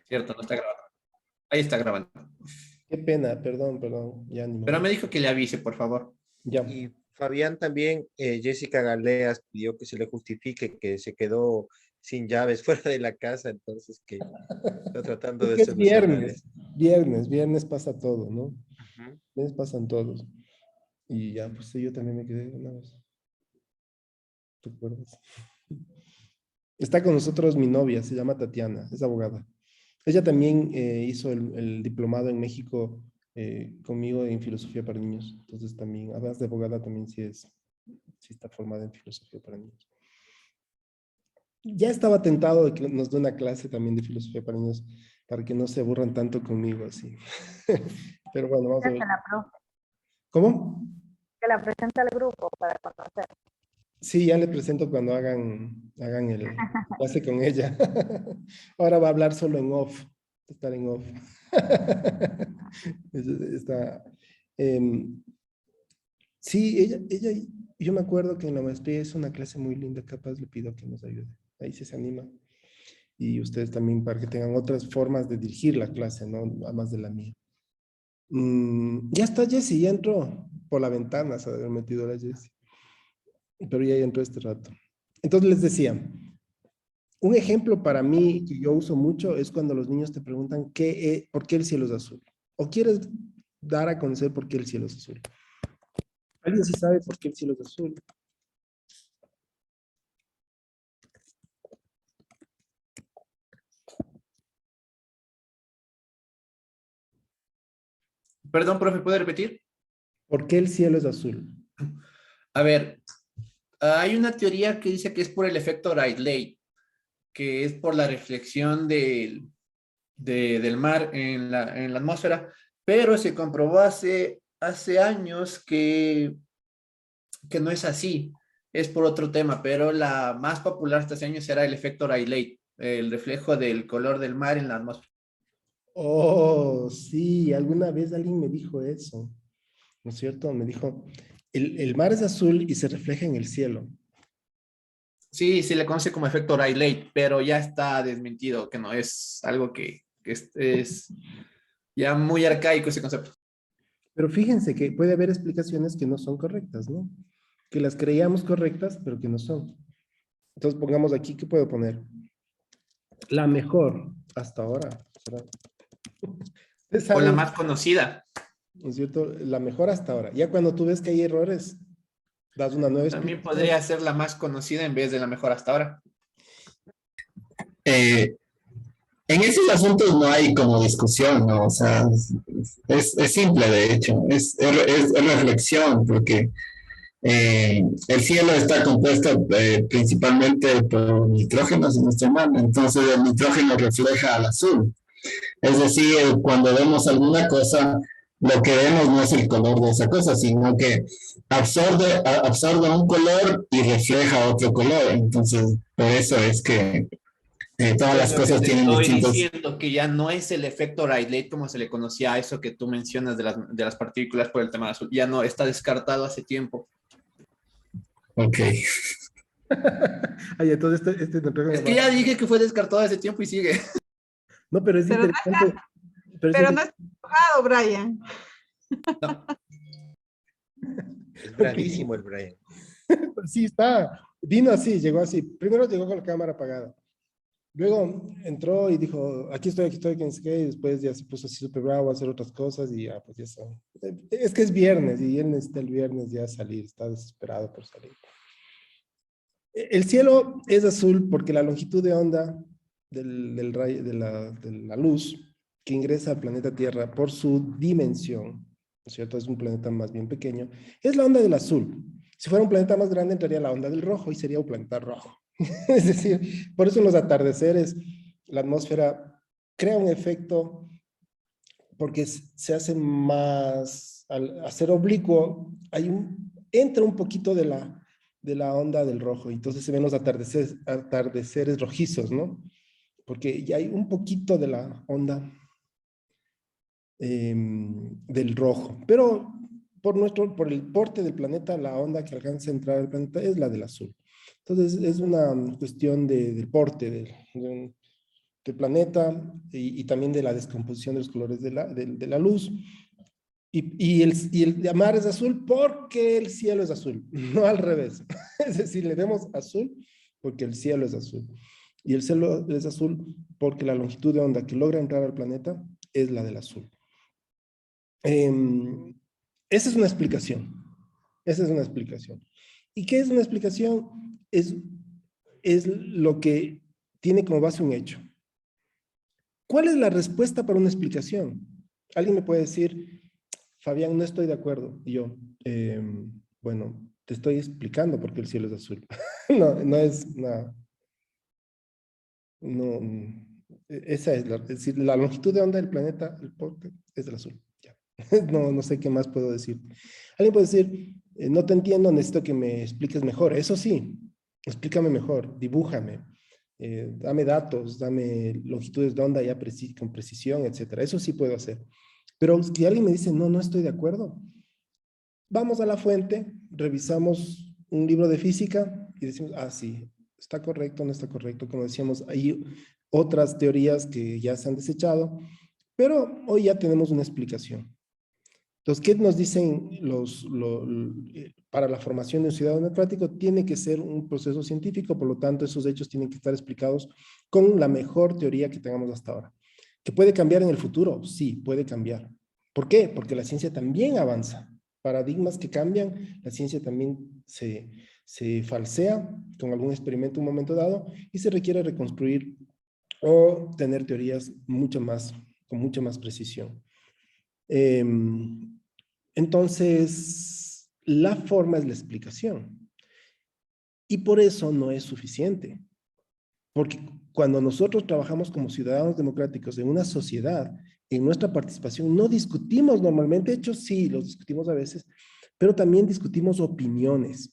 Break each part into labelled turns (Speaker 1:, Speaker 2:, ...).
Speaker 1: Cierto, no está grabando. Ahí está grabando.
Speaker 2: Qué pena, perdón, perdón, ya ni
Speaker 1: Pero
Speaker 2: modo.
Speaker 1: me dijo que le avise, por favor.
Speaker 2: Ya.
Speaker 3: Y Fabián también, Jessica Galeas pidió que se le justifique que se quedó sin llaves fuera de la casa, entonces que está tratando
Speaker 2: Es
Speaker 3: de
Speaker 2: que es
Speaker 3: solucionar
Speaker 2: viernes,
Speaker 3: eso.
Speaker 2: viernes pasa todo, ¿no?
Speaker 3: Ujú.
Speaker 2: Viernes pasan todos. Y ya, pues sí, yo también me quedé una vez. ¿Te acuerdas? Está con nosotros mi novia, se llama Tatiana, es abogada. Ella también hizo el diplomado en México conmigo en filosofía para niños. Entonces también, además de abogada, también sí está formada en filosofía para niños. Ya estaba tentado de que nos dé una clase también de filosofía para niños para que no se aburran tanto conmigo así. Pero bueno, vamos a ver. ¿Cómo?
Speaker 4: Que la presente al grupo para conocer.
Speaker 2: Sí, ya le presento cuando hagan el clase con ella. Ahora va a hablar solo en off, estar en off. Está, sí, yo me acuerdo que en la maestría es una clase muy linda, capaz le pido que nos ayude. Ahí sí se anima. Y ustedes también para que tengan otras formas de dirigir la clase, ¿no? Además de la mía. Ya está Jessie, ya entró por la ventana, se ha de haber metido la Jessie. Pero ya entró este rato. Entonces les decía, un ejemplo para mí que yo uso mucho es cuando los niños te preguntan por qué el cielo es azul. O quieres dar a conocer por qué el cielo es azul. ¿Alguien sí sabe por qué el cielo es azul?
Speaker 1: Perdón, profe, ¿puede repetir?
Speaker 2: ¿Por qué el cielo es azul?
Speaker 1: A ver, hay una teoría que dice que es por el efecto Rayleigh, que es por la reflexión del mar en la atmósfera, pero se comprobó hace años que no es así, es por otro tema, pero la más popular hasta hace años era el efecto Rayleigh, el reflejo del color del mar en la atmósfera.
Speaker 2: Oh, sí, alguna vez alguien me dijo eso, ¿no es cierto? Me dijo, el mar es azul y se refleja en el cielo.
Speaker 1: Sí, se le conoce como efecto Rayleigh, pero ya está desmentido, que no es algo que es ya muy arcaico ese concepto.
Speaker 2: Pero fíjense que puede haber explicaciones que no son correctas, ¿no? Que las creíamos correctas, pero que no son. Entonces pongamos aquí, ¿qué puedo poner? La mejor hasta ahora. ¿Será? Ustedes
Speaker 1: O la
Speaker 2: saben,
Speaker 1: más conocida.
Speaker 2: ¿no es cierto? La mejor hasta ahora. Ya cuando tú ves que hay errores, das una nueva
Speaker 1: También
Speaker 2: explicación.
Speaker 1: podría ser la más conocida en vez de la mejor hasta ahora.
Speaker 5: En esos asuntos no hay como discusión, ¿no? O sea, es simple, de hecho, es reflexión, porque el cielo está compuesto principalmente por nitrógeno, si no estoy mal, entonces el nitrógeno refleja al azul. Es decir, cuando vemos alguna cosa, lo que vemos no es el color de esa cosa, sino que absorbe un color y refleja otro color. Entonces, por eso es que todas
Speaker 1: Es
Speaker 5: las
Speaker 1: lo que
Speaker 5: cosas
Speaker 1: te
Speaker 5: tienen
Speaker 1: estoy
Speaker 5: distintos.
Speaker 1: diciendo, que ya no es el efecto Rayleigh como se le conocía a eso que tú mencionas de las partículas por el tema azul. Ya no, está descartado hace tiempo.
Speaker 5: Ok.
Speaker 2: Ay, entonces este nitrógeno
Speaker 1: Es que ya dije que fue descartado hace tiempo y sigue.
Speaker 2: No, pero es
Speaker 4: Pero no
Speaker 2: interesante.
Speaker 4: Pero no está enojado, Brian.
Speaker 1: No.
Speaker 3: Es bravísimo el Brian.
Speaker 2: Sí, está. Vino así, llegó así. Primero llegó con la cámara apagada. Luego entró y dijo, aquí estoy, que no sé qué, y después ya se puso así súper bravo a hacer otras cosas y ya, pues ya está. Es que es viernes y él necesita el viernes ya salir, está desesperado por salir. El cielo es azul porque la longitud de onda del rayo, de la luz que ingresa al planeta Tierra por su dimensión, ¿no es cierto? Es un planeta más bien pequeño, es la onda del azul. Si fuera un planeta más grande, entraría la onda del rojo y sería un planeta rojo. Es decir, por eso en los atardeceres la atmósfera crea un efecto porque se hace más, al hacer oblicuo, entra un poquito de la onda del rojo, entonces se ven los atardeceres rojizos, ¿no? Porque ya hay un poquito de la onda del rojo, pero por el porte del planeta, la onda que alcanza a entrar al planeta es la del azul. Entonces es una cuestión del porte, del planeta y también de la descomposición de los colores de la luz. Y el mar es azul porque el cielo es azul, no al revés. Es decir, le vemos azul porque el cielo es azul. Y el cielo es azul porque la longitud de onda que logra entrar al planeta es la del azul. Esa es una explicación. Esa es una explicación. ¿Y qué es una explicación? Es lo que tiene como base un hecho. ¿Cuál es la respuesta para una explicación? Alguien me puede decir, Fabián, no estoy de acuerdo. Y yo, bueno, te estoy explicando por qué el cielo es azul. No es nada. No, esa es decir, la longitud de onda del planeta, el porqué, es del azul. Ya. No sé qué más puedo decir. Alguien puede decir, no te entiendo, necesito que me expliques mejor. Eso sí, explícame mejor, dibújame, dame datos, dame longitudes de onda ya con precisión, etcétera. Eso sí puedo hacer. Pero si alguien me dice, no estoy de acuerdo, vamos a la fuente, revisamos un libro de física y decimos, sí, está correcto, no está correcto. Como decíamos, hay otras teorías que ya se han desechado, pero hoy ya tenemos una explicación. Entonces, ¿qué nos dicen para la formación de un ciudadano democrático? Tiene que ser un proceso científico, por lo tanto, esos hechos tienen que estar explicados con la mejor teoría que tengamos hasta ahora. ¿Que puede cambiar en el futuro? Sí, puede cambiar. ¿Por qué? Porque la ciencia también avanza. Paradigmas que cambian, la ciencia también se falsea con algún experimento en un momento dado y se requiere reconstruir o tener teorías con mucha más precisión. Entonces, la forma es la explicación. Y por eso no es suficiente. Porque cuando nosotros trabajamos como ciudadanos democráticos en una sociedad, en nuestra participación, no discutimos normalmente, de hecho sí, los discutimos a veces, pero también discutimos opiniones.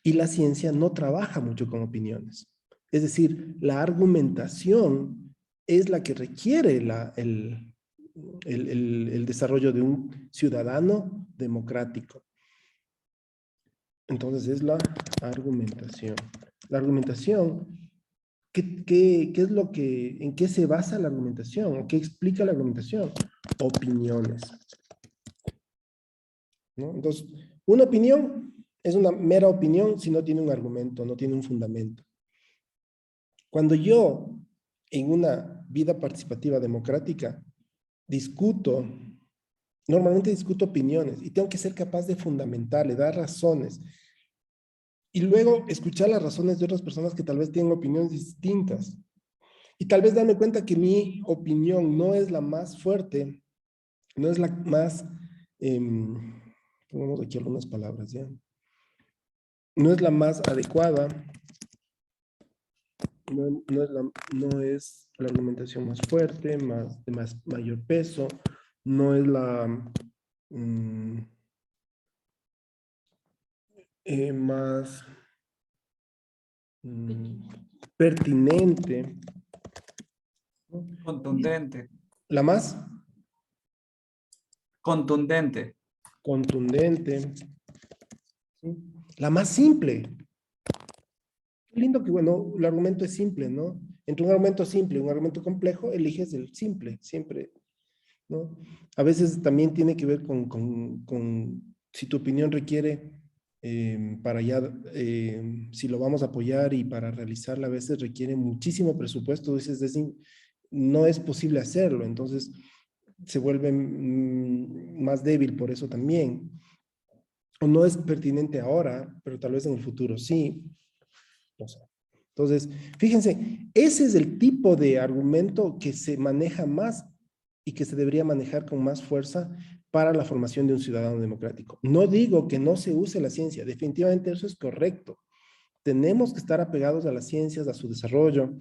Speaker 2: Y la ciencia no trabaja mucho con opiniones. Es decir, la argumentación es la que requiere el desarrollo de un ciudadano democrático. Entonces es la argumentación. La argumentación, ¿qué es en qué se basa la argumentación? ¿O qué explica la argumentación? Opiniones. ¿No? Entonces, una opinión es una mera opinión si no tiene un argumento, no tiene un fundamento. Cuando yo, en una vida participativa democrática, normalmente discuto opiniones y tengo que ser capaz de fundamentarle, dar razones y luego escuchar las razones de otras personas que tal vez tienen opiniones distintas y tal vez darme cuenta que mi opinión no es la más fuerte, no es la más, pongamos aquí algunas palabras ya, no es la más adecuada, no es la argumentación más fuerte, de mayor peso, no es la más pertinente.
Speaker 6: Contundente.
Speaker 2: La más
Speaker 6: Contundente.
Speaker 2: contundente. ¿Sí? La más simple. Qué lindo que, bueno, el argumento es simple, ¿no? Entre un argumento simple y un argumento complejo, eliges el simple, siempre, ¿no? A veces también tiene que ver con si tu opinión requiere, si lo vamos a apoyar y para realizarla a veces requiere muchísimo presupuesto, dices, no es posible hacerlo, entonces se vuelve más débil por eso también. O no es pertinente ahora, pero tal vez en el futuro sí. No sé. Entonces, fíjense, ese es el tipo de argumento que se maneja más y que se debería manejar con más fuerza para la formación de un ciudadano democrático. No digo que no se use la ciencia, definitivamente eso es correcto. Tenemos que estar apegados a las ciencias, a su desarrollo,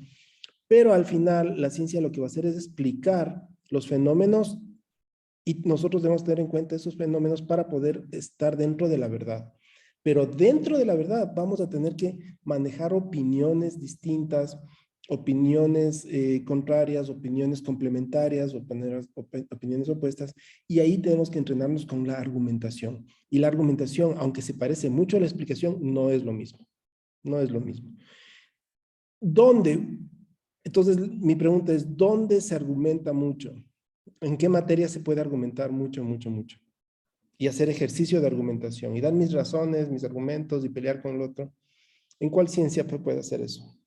Speaker 2: pero al final la ciencia lo que va a hacer es explicar los fenómenos y nosotros debemos tener en cuenta esos fenómenos para poder estar dentro de la verdad. Pero dentro de la verdad vamos a tener que manejar opiniones distintas, opiniones contrarias, opiniones complementarias, opiniones opuestas, y ahí tenemos que entrenarnos con la argumentación. Y la argumentación, aunque se parece mucho a la explicación, no es lo mismo. No es lo mismo. ¿Dónde Entonces, mi pregunta es, ¿dónde se argumenta mucho? ¿En qué materia se puede argumentar mucho, mucho, mucho? Y hacer ejercicio de argumentación y dar mis razones, mis argumentos y pelear con el otro. ¿En cuál ciencia se puede hacer eso?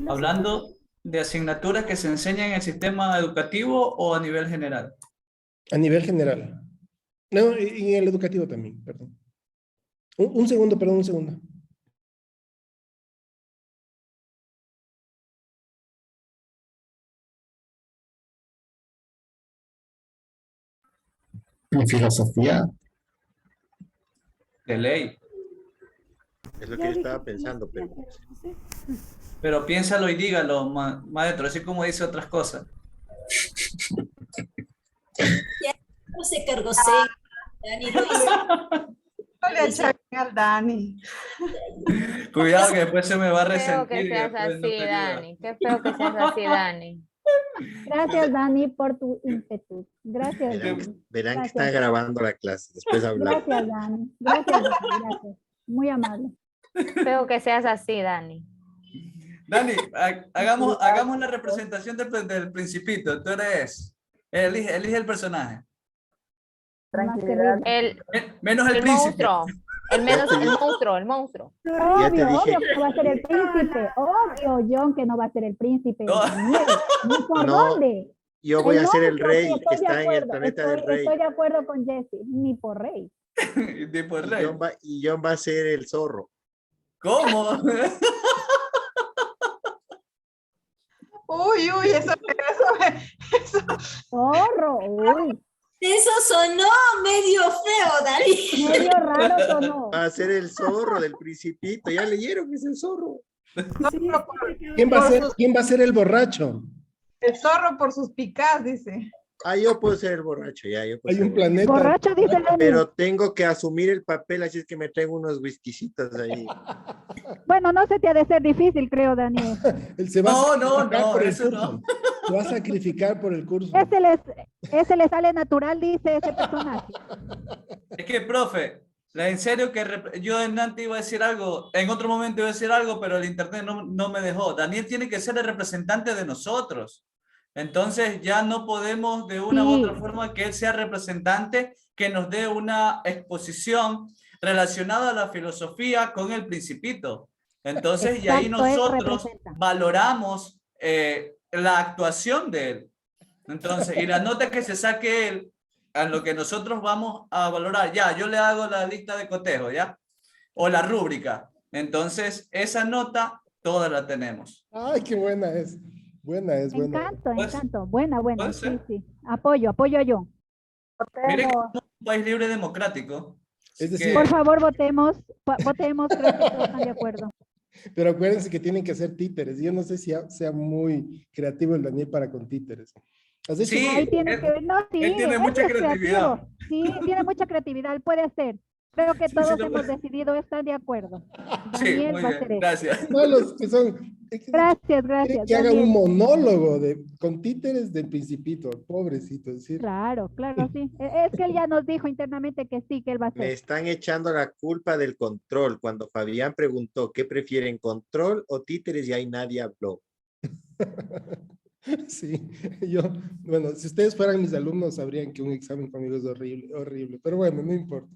Speaker 6: Hablando de asignaturas que se enseñan en el sistema educativo o a nivel general.
Speaker 2: A nivel general. No, y en el educativo también, perdón. Un segundo, perdón, un segundo.
Speaker 5: En filosofía.
Speaker 6: De ley.
Speaker 3: Es lo que yo estaba pensando,
Speaker 6: Pero piénsalo y dígalo, maestro, así como dice otras cosas.
Speaker 7: No se cargó Dani lo hizo.
Speaker 4: No le echen al Dani.
Speaker 6: Cuidado que después se me va a
Speaker 8: Qué feo
Speaker 6: resentir.
Speaker 8: que
Speaker 6: y
Speaker 8: seas
Speaker 6: después no
Speaker 8: así,
Speaker 6: te ayuda.
Speaker 8: Dani. Qué feo que seas así, Dani.
Speaker 9: Gracias, Dani, por tu ímpetu. Gracias,
Speaker 3: Verán,
Speaker 9: Dani.
Speaker 3: verán que
Speaker 9: Gracias.
Speaker 3: está grabando la clase, después hablamos.
Speaker 9: Gracias, Dani. Gracias, Dani. Gracias. Muy amable.
Speaker 8: Feo que seas así, Dani.
Speaker 6: Dani, hagamos la representación del Principito. Tú eres. Elige el personaje.
Speaker 4: Tranquilidad.
Speaker 6: Menos el
Speaker 8: El
Speaker 6: príncipe.
Speaker 8: monstruo. El monstruo.
Speaker 3: Ya te
Speaker 9: Obvio,
Speaker 3: dije.
Speaker 9: obvio que no va a ser el príncipe. Obvio, John, que no va a ser el príncipe.
Speaker 6: No.
Speaker 9: Daniel, ¿ni por
Speaker 3: No,
Speaker 9: dónde?
Speaker 3: Yo voy a ser el
Speaker 9: monstruo,
Speaker 3: rey
Speaker 9: sí,
Speaker 3: que
Speaker 9: estoy de
Speaker 3: está en el
Speaker 9: acuerdo,
Speaker 3: planeta del rey.
Speaker 9: Estoy de acuerdo con Jesse. Ni por rey.
Speaker 6: Tipo
Speaker 3: Y
Speaker 6: rey.
Speaker 3: John va a ser el zorro.
Speaker 6: ¿Cómo?
Speaker 4: Uy, eso.
Speaker 9: Zorro. Uy,
Speaker 7: Eso sonó medio feo, Dani.
Speaker 9: medio raro sonó.
Speaker 3: Va a ser el zorro del Principito. Ya leyeron que es el zorro.
Speaker 2: ¿Quién va a ser el borracho?
Speaker 4: El zorro por sus picas, dice.
Speaker 3: Ah, yo puedo ser el borracho, ya. Yo puedo
Speaker 2: Hay
Speaker 3: ser
Speaker 2: un
Speaker 3: el
Speaker 2: planeta.
Speaker 9: Borracho, dice Dani.
Speaker 3: Pero tengo que asumir el papel, así es que me traigo unos whiskycitos ahí.
Speaker 9: Bueno, no se te ha de ser difícil, creo, Daniel.
Speaker 2: Él se va a sacrificar
Speaker 6: no,
Speaker 2: por el
Speaker 6: eso no.
Speaker 2: curso. Se va a sacrificar por el curso.
Speaker 9: Ese le sale natural, dice ese personaje.
Speaker 6: Es que, profe, en serio que yo en antes iba a decir algo, en otro momento iba a decir algo, pero el internet no me dejó. Daniel tiene que ser el representante de nosotros. Entonces ya no podemos de una u otra forma que él sea representante, que nos dé una exposición relacionada a la filosofía con el Principito. Entonces, y ahí nosotros valoramos la actuación de él. Entonces, y la nota que se saque él, a lo que nosotros vamos a valorar, ya, yo le hago la lista de cotejo, ¿ya? O la rúbrica. Entonces, esa nota, toda la tenemos.
Speaker 2: Ay, qué buena es. Buena es, buena.
Speaker 9: Encanto. Buena.
Speaker 6: ¿Puede
Speaker 9: Sí. Apoyo a John.
Speaker 6: Mire que somos un país libre y democrático.
Speaker 2: Es decir,
Speaker 9: Por favor, votemos, creo que todos están de acuerdo.
Speaker 2: pero acuérdense que tienen que ser títeres. Yo no sé si sea muy creativo el Daniel para con títeres. ¿Has hecho?
Speaker 6: Sí,
Speaker 9: Ahí tiene que ver, no, sí,
Speaker 6: él tiene
Speaker 9: él
Speaker 6: mucha
Speaker 9: es
Speaker 6: creatividad.
Speaker 9: creativo. Sí, tiene mucha creatividad, él puede hacer. Creo que
Speaker 6: Sí,
Speaker 9: todos
Speaker 6: lo
Speaker 9: hemos
Speaker 6: puede.
Speaker 9: decidido estar de acuerdo.
Speaker 6: Sí,
Speaker 9: Daniel
Speaker 6: muy
Speaker 9: va a
Speaker 6: bien,
Speaker 9: hacer eso.
Speaker 6: gracias.
Speaker 2: No, los que son.
Speaker 9: Gracias.
Speaker 2: Que haga
Speaker 9: Daniel.
Speaker 2: un monólogo con títeres del Principito, pobrecito. Es decir,
Speaker 9: Claro, sí. Es que él ya nos dijo internamente que sí, que él va a
Speaker 3: Me
Speaker 9: hacer.
Speaker 3: están echando la culpa del control. Cuando Fabián preguntó qué prefieren, control o títeres, y ahí nadie habló.
Speaker 2: sí, bueno, si ustedes fueran mis alumnos sabrían que un examen conmigo es horrible, pero bueno, no importa.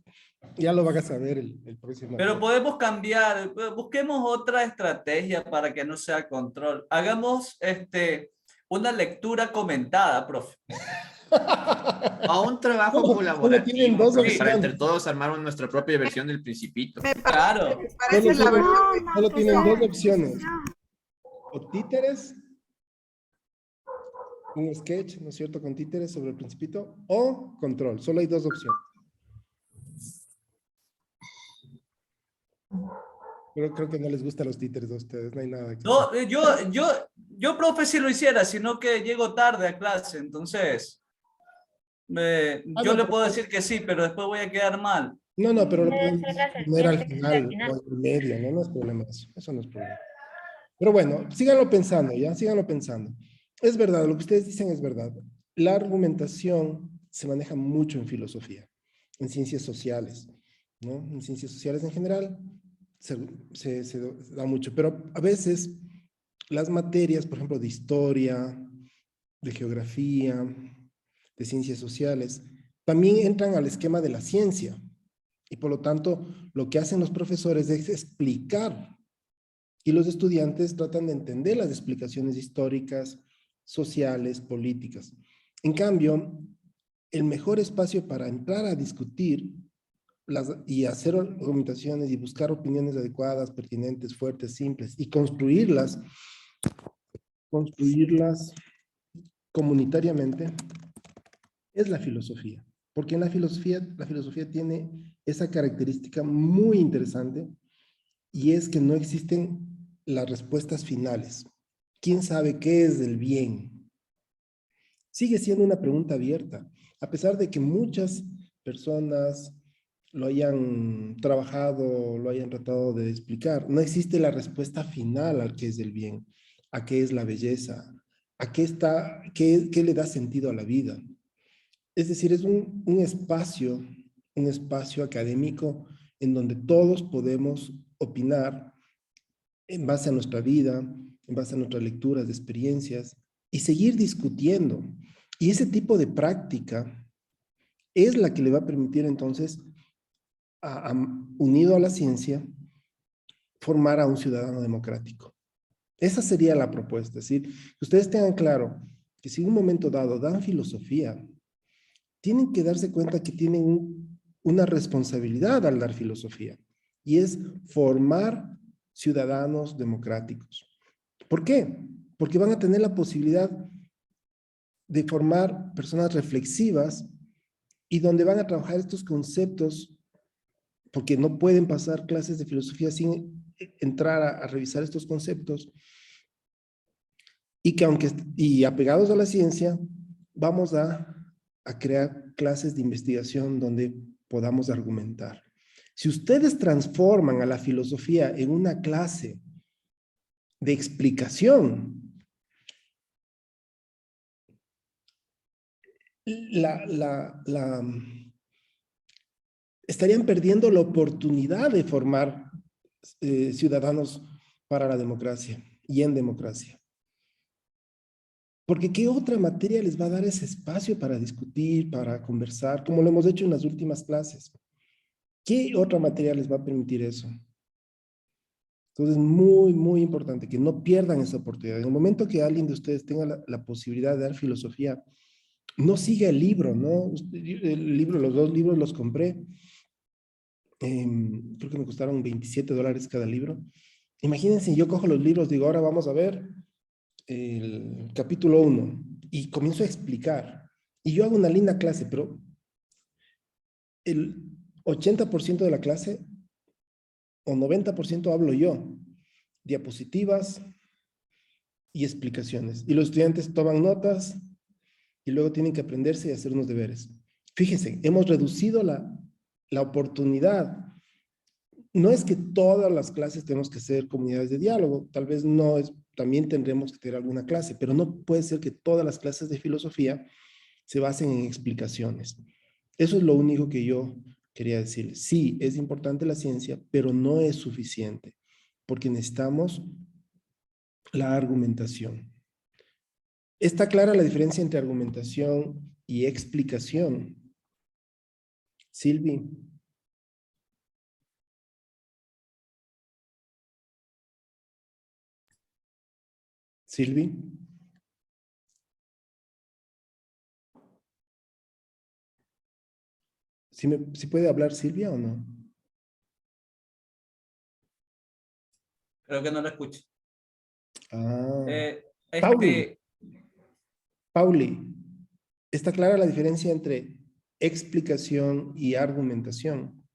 Speaker 2: Ya lo van a saber el próximo.
Speaker 6: Pero podemos cambiar, busquemos otra estrategia para que no sea control. Hagamos una lectura comentada, profe.
Speaker 1: A un trabajo
Speaker 2: Solo
Speaker 1: colaborativo,
Speaker 2: tienen dos
Speaker 1: profe, para
Speaker 2: opciones.
Speaker 1: entre todos armar nuestra propia versión del Principito.
Speaker 6: Claro.
Speaker 4: Parece la versión.
Speaker 2: Solo tienen dos opciones. O títeres, un sketch, ¿no es cierto?, con títeres sobre el Principito, o control. Solo hay dos opciones. Pero creo que no les gustan los títeres a ustedes, no hay nada que...
Speaker 6: No, yo, profe, si lo hiciera, sino que llego tarde a clase, entonces yo le puedo decir que sí, pero después voy a quedar mal.
Speaker 2: No, pero lo
Speaker 8: Puede
Speaker 2: pueden
Speaker 8: ser la
Speaker 2: poner al
Speaker 8: serpiente
Speaker 2: final
Speaker 8: al
Speaker 2: o al medio, ¿no? No es problema eso. Eso no es problema. Pero bueno, síganlo pensando, ¿ya? Síganlo pensando. Es verdad, lo que ustedes dicen es verdad. La argumentación se maneja mucho en filosofía, en ciencias sociales, ¿no? En ciencias sociales en general se da mucho, pero a veces las materias, por ejemplo, de historia, de geografía, de ciencias sociales, también entran al esquema de la ciencia. Y por lo tanto, lo que hacen los profesores es explicar, y los estudiantes tratan de entender las explicaciones históricas, sociales, políticas. En cambio, el mejor espacio para entrar a discutir y hacer argumentaciones y buscar opiniones adecuadas, pertinentes, fuertes, simples, y construirlas comunitariamente, es la filosofía. Porque en la filosofía tiene esa característica muy interesante, y es que no existen las respuestas finales. ¿Quién sabe qué es el bien? Sigue siendo una pregunta abierta, a pesar de que muchas personas lo hayan trabajado, lo hayan tratado de explicar. No existe la respuesta final al qué es el bien, a qué es la belleza, a qué le da sentido a la vida. Es decir, es un espacio académico en donde todos podemos opinar en base a nuestra vida, en base a nuestras lecturas, de experiencias, y seguir discutiendo. Y ese tipo de práctica es la que le va a permitir entonces, unido a la ciencia, formar a un ciudadano democrático. Esa sería la propuesta, es decir, que ustedes tengan claro que si en un momento dado dan filosofía, tienen que darse cuenta que tienen una responsabilidad al dar filosofía, y es formar ciudadanos democráticos. ¿Por qué? Porque van a tener la posibilidad de formar personas reflexivas y donde van a trabajar estos conceptos, porque no pueden pasar clases de filosofía sin entrar a revisar estos conceptos, y que apegados a la ciencia, vamos a crear clases de investigación donde podamos argumentar. Si ustedes transforman a la filosofía en una clase de explicación, estarían perdiendo la oportunidad de formar ciudadanos para la democracia y en democracia. Porque ¿qué otra materia les va a dar ese espacio para discutir, para conversar, como lo hemos hecho en las últimas clases? ¿Qué otra materia les va a permitir eso? Entonces, muy, muy importante que no pierdan esa oportunidad. En el momento que alguien de ustedes tenga la posibilidad de dar filosofía, no siga el libro, ¿no? Los 2 libros los compré. Creo que me costaron $27 cada libro. Imagínense, yo cojo los libros, digo, ahora vamos a ver el capítulo 1 y comienzo a explicar. Y yo hago una linda clase, pero el 80% de la clase o 90% hablo yo, diapositivas y explicaciones. Y los estudiantes toman notas y luego tienen que aprenderse y hacer unos deberes. Fíjense, hemos reducido la oportunidad. No es que todas las clases tenemos que ser comunidades de diálogo, tal vez no es, también tendremos que tener alguna clase, pero no puede ser que todas las clases de filosofía se basen en explicaciones. Eso es lo único que yo quería decirles. Sí, es importante la ciencia, pero no es suficiente, porque necesitamos la argumentación. ¿Está clara la diferencia entre argumentación y explicación? Silvi. Silvi. ¿Sí puede hablar Silvia o no?
Speaker 6: Creo que no lo escucho.
Speaker 2: Pauli. Pauli, ¿está clara la diferencia entre explicación y argumentación?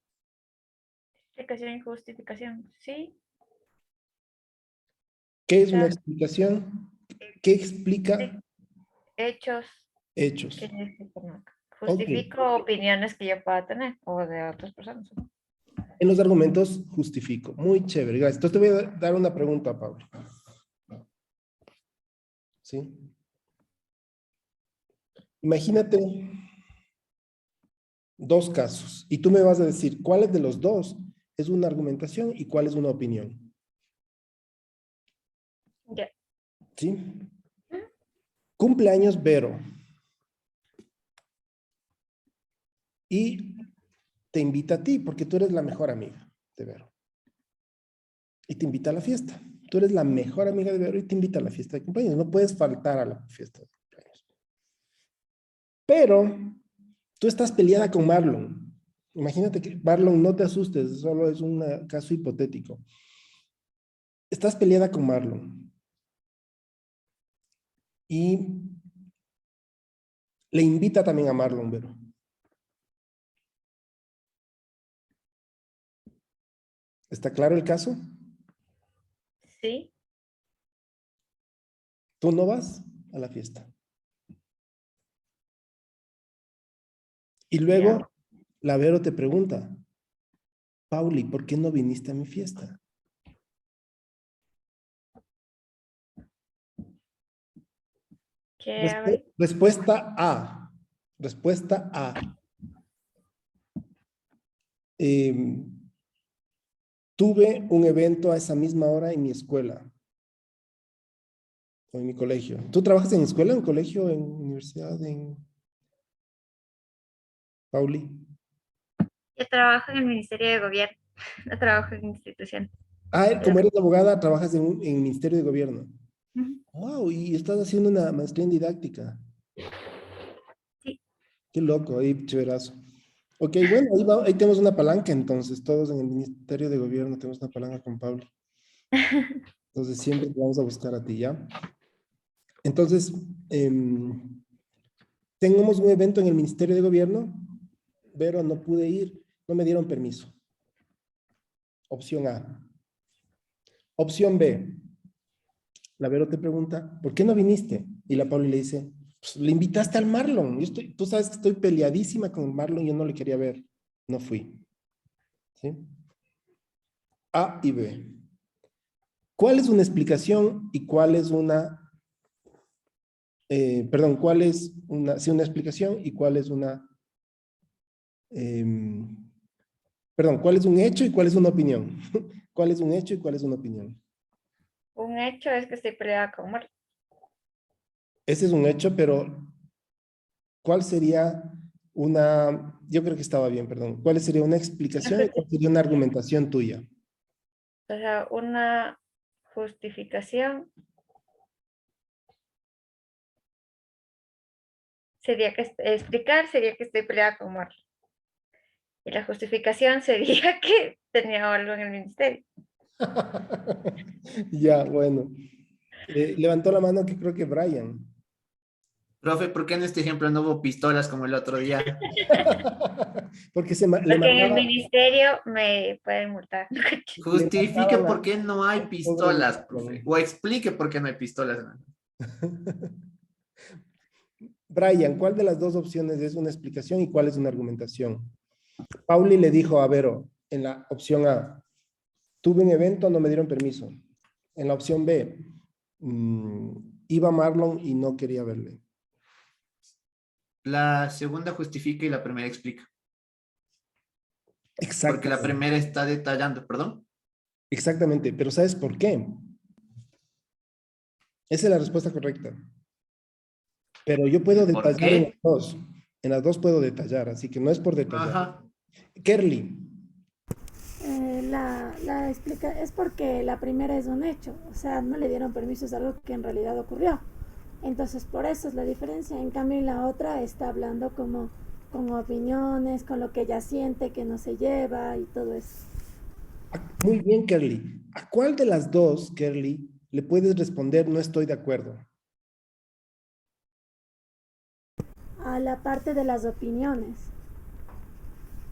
Speaker 8: Explicación y justificación, sí.
Speaker 2: ¿Qué es una explicación? ¿Qué explica?
Speaker 8: Hechos.
Speaker 2: Hechos.
Speaker 8: Justifico opiniones que yo pueda tener o de otras personas.
Speaker 2: En los argumentos justifico. Muy chévere, gracias. Entonces te voy a dar una pregunta, Pablo. ¿Sí? Imagínate dos casos. Y tú me vas a decir cuáles de los dos es una argumentación y cuál es una opinión.
Speaker 8: Ya.
Speaker 2: ¿Sí? Cumpleaños Vero. Y te invita a ti porque tú eres la mejor amiga de Vero. Y te invita a la fiesta. Tú eres la mejor amiga de Vero y te invita a la fiesta de cumpleaños. No puedes faltar a la fiesta de cumpleaños. Pero tú estás peleada con Marlon. Imagínate que Marlon, no te asustes, solo es un caso hipotético. Estás peleada con Marlon. Y le invita también a Marlon, Vero. ¿Está claro el caso?
Speaker 8: Sí.
Speaker 2: Tú no vas a la fiesta. Y luego la Vero te pregunta, Pauli, ¿por qué no viniste a mi fiesta?
Speaker 8: ¿Qué habrá?
Speaker 2: Respuesta A. Respuesta A. Tuve un evento a esa misma hora en mi escuela. O en mi colegio. ¿Tú trabajas en escuela, en colegio, en universidad, en Pauli?
Speaker 8: Yo trabajo en el Ministerio de Gobierno. No trabajo en institución.
Speaker 2: Ah, como eres abogada, trabajas en el Ministerio de Gobierno.
Speaker 8: Ujú.
Speaker 2: Wow, y estás haciendo una maestría en didáctica.
Speaker 8: Sí.
Speaker 2: Qué loco, ahí chéverazo. Ok, bueno, ahí tenemos una palanca entonces, todos en el Ministerio de Gobierno tenemos una palanca con Pauli. Entonces siempre te vamos a buscar a ti, ¿ya? Entonces, tenemos un evento en el Ministerio de Gobierno, pero no pude ir, no me dieron permiso. Opción A. Opción B. La Vero te pregunta, ¿por qué no viniste? Y la Pauli le dice, pues, le invitaste al Marlon. Tú sabes que estoy peleadísima con el Marlon, yo no le quería ver. No fui. ¿Sí? A y B. ¿Cuál es una explicación y cuál es una... cuál es una... Sí, una explicación y cuál es una... cuál es un hecho y cuál es una opinión. ¿Cuál es un hecho y cuál es una opinión?
Speaker 8: Un hecho es que estoy peleada con Marlon.
Speaker 2: Ese es un hecho, pero ¿cuál sería una... Yo creo que estaba bien, perdón. ¿Cuál sería una explicación y cuál sería una argumentación tuya?
Speaker 8: O sea, una justificación sería que explicar sería que estoy peleada con Marlon. Y la justificación sería que tenía algo en el ministerio.
Speaker 2: Ya, bueno. Levantó la mano que creo que Brian.
Speaker 1: Profe, ¿por qué en este ejemplo no hubo pistolas como el otro día?
Speaker 2: Porque le
Speaker 8: Porque en el
Speaker 2: mandaba...
Speaker 8: ministerio me pueden multar.
Speaker 1: Justifique
Speaker 2: mandaban
Speaker 1: por qué no hay
Speaker 2: al pobre
Speaker 1: pistolas,
Speaker 2: Marlon.
Speaker 1: profe. O explique por qué no hay pistolas.
Speaker 2: Brian, ¿cuál de las dos opciones es una explicación y cuál es una argumentación? Pauli le dijo a Vero en la opción A, tuve un evento, no me dieron permiso. En la opción B, iba Marlon y no quería verle.
Speaker 1: La segunda justifica y la primera explica.
Speaker 2: Exacto.
Speaker 1: Porque la primera está detallando, perdón.
Speaker 2: Exactamente, pero ¿sabes por qué? Esa es la respuesta correcta. Pero yo puedo
Speaker 1: ¿Por
Speaker 2: detallar
Speaker 1: qué?
Speaker 2: en las dos. En las dos puedo detallar, así que no es por detallar.
Speaker 1: Ajá.
Speaker 2: Kerly.
Speaker 10: Es porque la primera es un hecho, o sea, no le dieron permiso, es algo que en realidad ocurrió. Entonces, por eso es la diferencia. En cambio, la otra está hablando como opiniones, con lo que ella siente, que no se lleva y todo eso.
Speaker 2: Muy bien, Kerly. ¿A cuál de las dos, Kerly, le puedes responder no estoy de acuerdo?
Speaker 10: A la parte de las opiniones.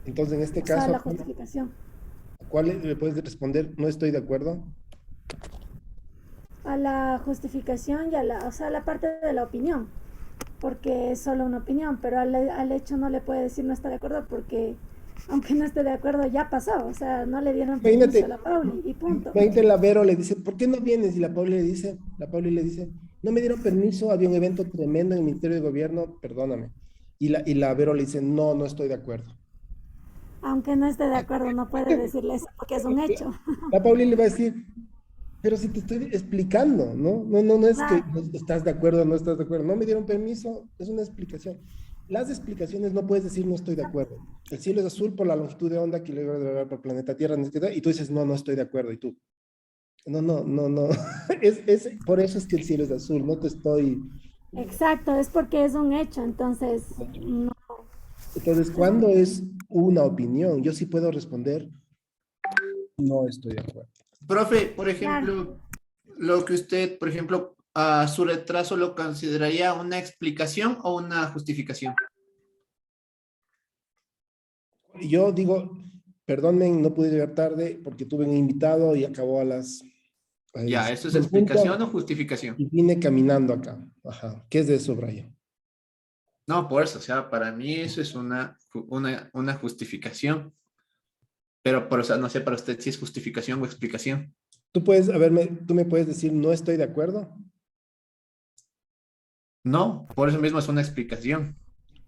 Speaker 2: Entonces, en este
Speaker 10: O sea,
Speaker 2: caso,
Speaker 10: la justificación.
Speaker 2: ¿a cuál le puedes responder no estoy de acuerdo?
Speaker 10: A la justificación y o sea, a la parte de la opinión, porque es solo una opinión, pero al hecho no le puede decir no está de acuerdo porque aunque no esté de acuerdo ya pasó, o sea, no le dieron permiso a la Pauli y punto.
Speaker 2: La Vero le dice, ¿por qué no vienes? Y la Pauli le dice, no me dieron permiso, había un evento tremendo en el Ministerio de Gobierno, perdóname. y la Vero le dice, no, no estoy de acuerdo.
Speaker 10: Aunque no esté de acuerdo, no puede decirle eso porque es un hecho.
Speaker 2: La Pauli le va a decir, pero si te estoy explicando, ¿no? No es que
Speaker 10: Claro.
Speaker 2: estás de acuerdo o no estás de acuerdo. No me dieron permiso, es una explicación. Las explicaciones no puedes decir no estoy de acuerdo. El cielo es azul por la longitud de onda que le va por el planeta Tierra, y tú dices, no, no estoy de acuerdo, y tú, no. Por eso es que el cielo es azul, no te estoy...
Speaker 10: Exacto, es porque es un hecho, entonces no.
Speaker 2: Entonces, ¿cuándo es una opinión? Yo sí puedo responder, no estoy de acuerdo.
Speaker 1: Profe, por ejemplo, lo que usted, por ejemplo, a su retraso lo consideraría una explicación o una justificación.
Speaker 2: Yo digo, perdónenme, no pude llegar tarde porque tuve un invitado y acabó a las...
Speaker 1: Ya, ¿eso es
Speaker 2: el punto,
Speaker 1: explicación o justificación?
Speaker 2: y vine caminando acá. Ajá. ¿Qué es de eso, Brian?
Speaker 1: No, por eso, o sea, para mí eso es una justificación. Pero, o sea, no sé para usted si es justificación o explicación.
Speaker 2: Tú me puedes decir, no estoy de acuerdo.
Speaker 1: No, por eso mismo es una explicación.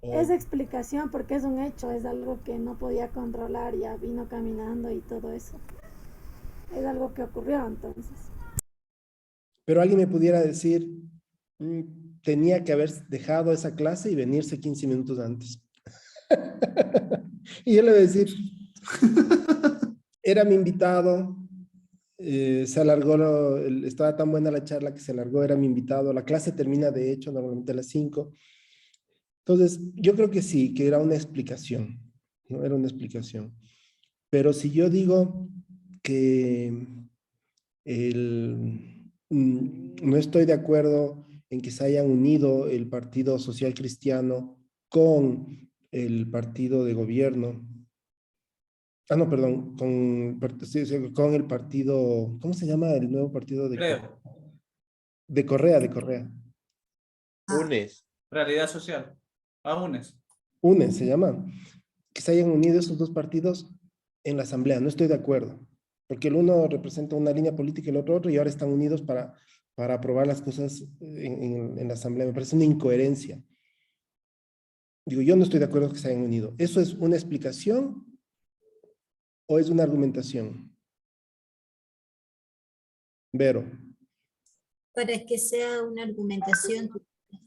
Speaker 10: Es explicación porque es un hecho, es algo que no podía controlar, ya vino caminando y todo eso. Es algo que ocurrió entonces.
Speaker 2: Pero alguien me pudiera decir, tenía que haber dejado esa clase y venirse 15 minutos antes. Y yo le voy a decir, era mi invitado, se alargó, estaba tan buena la charla que se alargó, era mi invitado, la clase termina de hecho normalmente a las 5. Entonces, yo creo que sí, que era una explicación, ¿no? Era una explicación. Pero si yo digo que no estoy de acuerdo en que se hayan unido el Partido Social Cristiano con el partido de gobierno. No, perdón, con el partido, ¿cómo se llama el nuevo partido de
Speaker 6: Creo.
Speaker 2: De Correa?
Speaker 3: UNES.
Speaker 6: Realidad social. UNES.
Speaker 2: UNES se llama. Que se hayan unido esos dos partidos en la asamblea. No estoy de acuerdo. Porque el uno representa una línea política y el otro, y ahora están unidos para aprobar las cosas en la asamblea. Me parece una incoherencia. Digo, yo no estoy de acuerdo que se hayan unido. ¿Eso es una explicación o es una argumentación? Vero.
Speaker 7: Para que sea una argumentación,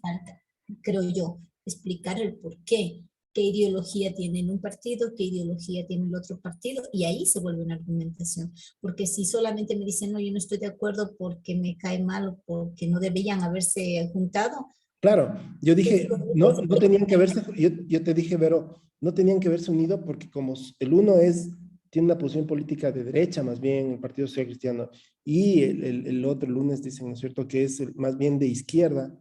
Speaker 7: falta, creo yo, explicar el por qué ideología tiene en un partido, qué ideología tiene el otro partido, y ahí se vuelve una argumentación. Porque si solamente me dicen, no, yo no estoy de acuerdo porque me cae mal o porque no deberían haberse juntado.
Speaker 2: Claro, yo dije, no tenían que haberse, yo te dije, Vero, no tenían que haberse unido porque como el uno tiene una posición política de derecha, más bien, el Partido Social Cristiano, y el otro, el lunes, dicen, ¿no es cierto?, que es más bien de izquierda.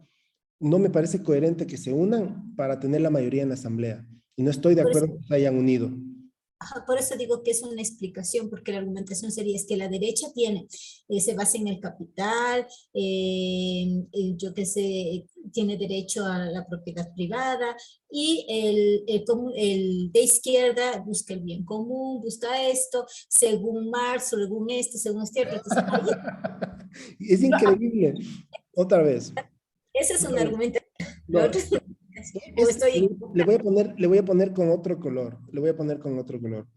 Speaker 2: No me parece coherente que se unan para tener la mayoría en la asamblea. Y no estoy de acuerdo que se hayan unido.
Speaker 7: Por eso digo que es una explicación, porque la argumentación sería es que la derecha se basa en el capital, yo qué sé, tiene derecho a la propiedad privada, y el de izquierda busca el bien común, busca esto, según Marx, según esto, según este otro.
Speaker 2: Es increíble. Otra vez.
Speaker 7: Esa es una argumentación.
Speaker 2: No. Le voy a poner con otro color. Le voy a poner con otro color.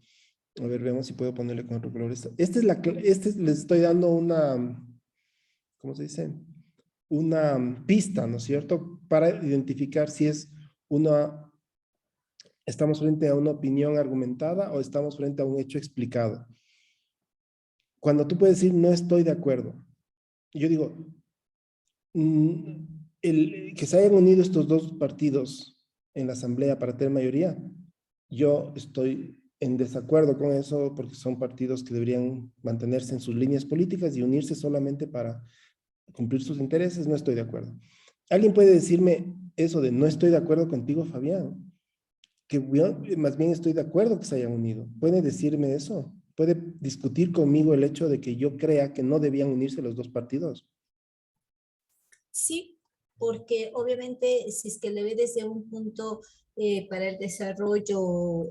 Speaker 2: A ver, veamos si puedo ponerle con otro color. Les estoy dando una, ¿cómo se dice? Una pista, ¿no es cierto? Para identificar si estamos frente a una opinión argumentada o estamos frente a un hecho explicado. Cuando tú puedes decir no estoy de acuerdo, yo digo, que se hayan unido estos dos partidos en la asamblea para tener mayoría, yo estoy en desacuerdo con eso porque son partidos que deberían mantenerse en sus líneas políticas y unirse solamente para cumplir sus intereses. No estoy de acuerdo. ¿Alguien puede decirme eso de no estoy de acuerdo contigo, Fabián? Que yo más bien estoy de acuerdo que se hayan unido. ¿Puede decirme eso? ¿Puede discutir conmigo el hecho de que yo crea que no debían unirse los dos partidos?
Speaker 7: Sí, porque obviamente si es que le ve desde un punto para el desarrollo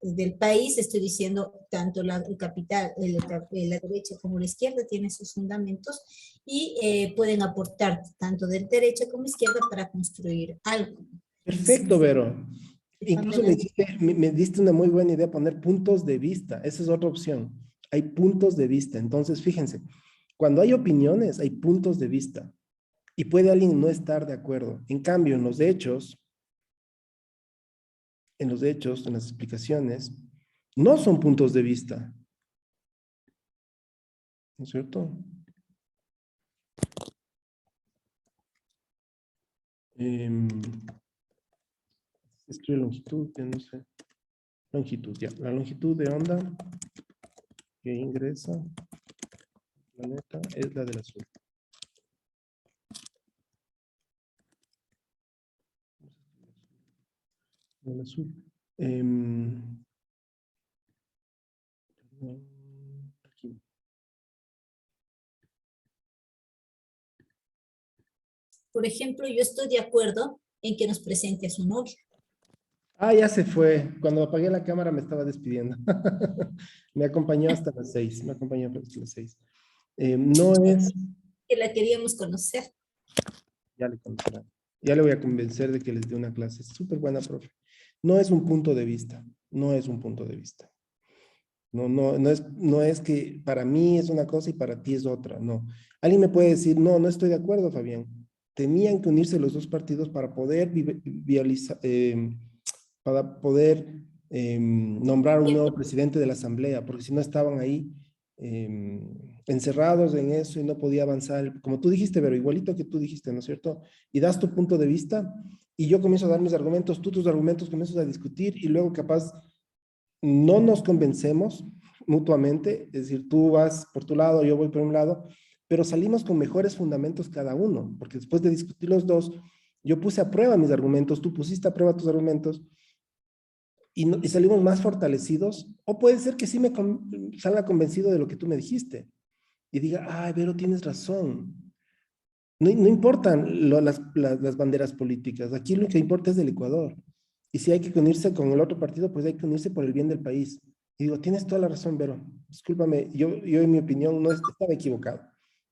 Speaker 7: del país, estoy diciendo tanto el capital, la derecha como la izquierda tienen sus fundamentos y pueden aportar tanto de derecha como izquierda para construir algo.
Speaker 2: Perfecto, Vero. Incluso me diste una muy buena idea, poner puntos de vista. Esa es otra opción. Hay puntos de vista. Entonces, fíjense, cuando hay opiniones, hay puntos de vista. Y puede alguien no estar de acuerdo. En cambio, en los hechos, en las explicaciones, no son puntos de vista. ¿No es cierto? Escribe longitud, ya no sé. Longitud, ya. La longitud de onda que ingresa al planeta es la del azul. El azul. Aquí.
Speaker 7: Por ejemplo, yo estoy de acuerdo en que nos presente a su novio.
Speaker 2: Ah, ya se fue. Cuando apagué la cámara me estaba despidiendo. Me acompañó hasta las 6. Me acompañó hasta las 6. No es...
Speaker 7: Que la queríamos conocer.
Speaker 2: Ya le conocerán. Ya le voy a convencer de que les dé una clase. Súper buena, profe. No es un punto de vista. No es un punto de vista. No es que para mí es una cosa y para ti es otra. No. Alguien me puede decir, no estoy de acuerdo, Fabián. Tenían que unirse los dos partidos para poder nombrar un nuevo presidente de la asamblea, porque si no estaban ahí encerrados en eso y no podía avanzar, como tú dijiste, pero igualito que tú dijiste, ¿no es cierto? Y das tu punto de vista y yo comienzo a dar mis argumentos, tú tus argumentos, comienzas a discutir y luego capaz no nos convencemos mutuamente, es decir, tú vas por tu lado, yo voy por un lado, pero salimos con mejores fundamentos cada uno, porque después de discutir los dos, yo puse a prueba mis argumentos, tú pusiste a prueba tus argumentos, y salimos más fortalecidos, o puede ser que sí salga convencido de lo que tú me dijiste, y diga, ay, Vero, tienes razón. No importan las banderas políticas, aquí lo que importa es del Ecuador, y si hay que unirse con el otro partido, pues hay que unirse por el bien del país. Y digo, tienes toda la razón, Vero, discúlpame, yo en mi opinión no estaba equivocado.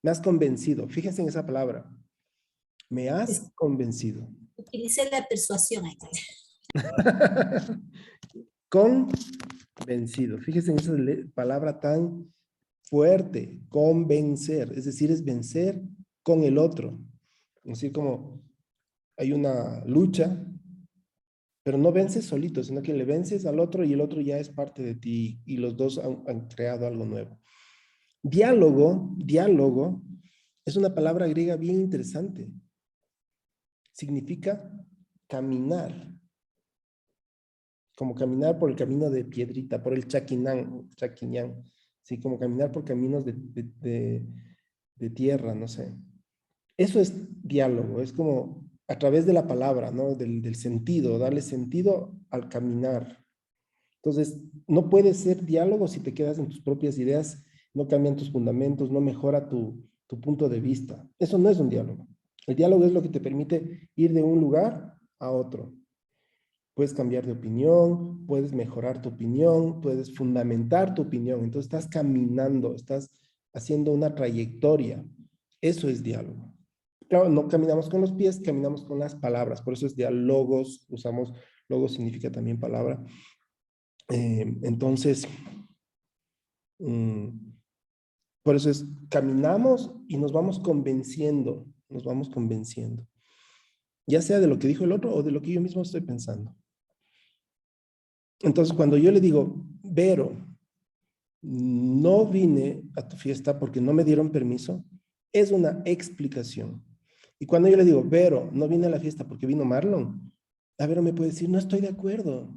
Speaker 2: Me has convencido. Fíjense en esa palabra. Me has convencido.
Speaker 7: Utilicé la persuasión acá.
Speaker 2: Convencido. Fíjense en esa palabra tan fuerte. Convencer. Es decir, es vencer con el otro. Así como hay una lucha, pero no vences solito, sino que le vences al otro y el otro ya es parte de ti y los dos han creado algo nuevo. Diálogo es una palabra griega bien interesante. Significa caminar. Como caminar por el camino de piedrita, por el chaquinán, sí, como caminar por caminos de tierra, no sé. Eso es diálogo, es como a través de la palabra, ¿no? Del sentido, darle sentido al caminar. Entonces, no puede ser diálogo si te quedas en tus propias ideas, no cambian tus fundamentos, no mejora tu punto de vista. Eso no es un diálogo. El diálogo es lo que te permite ir de un lugar a otro. Puedes cambiar de opinión, puedes mejorar tu opinión, puedes fundamentar tu opinión. Entonces estás caminando, estás haciendo una trayectoria. Eso es diálogo. Claro, no caminamos con los pies, caminamos con las palabras. Por eso es diálogos, usamos, logos significa también palabra. Entonces, por eso es, caminamos y nos vamos convenciendo, ya sea de lo que dijo el otro o de lo que yo mismo estoy pensando. Entonces, cuando yo le digo, Vero, no vine a tu fiesta porque no me dieron permiso, es una explicación. Y cuando yo le digo, Vero, no vine a la fiesta porque vino Marlon, a Vero me puede decir, no estoy de acuerdo.